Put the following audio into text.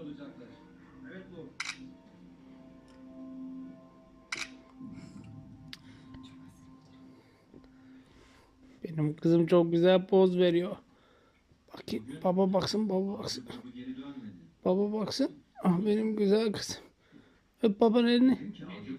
kalacaklar. Evet bu. Benim kızım çok güzel poz veriyor. Bakayım baba baksın, baba baksın. Kapı geri dönmedi. Baba baksın. Ah benim güzel kızım. Öp babanın elini. Dedim ki avcı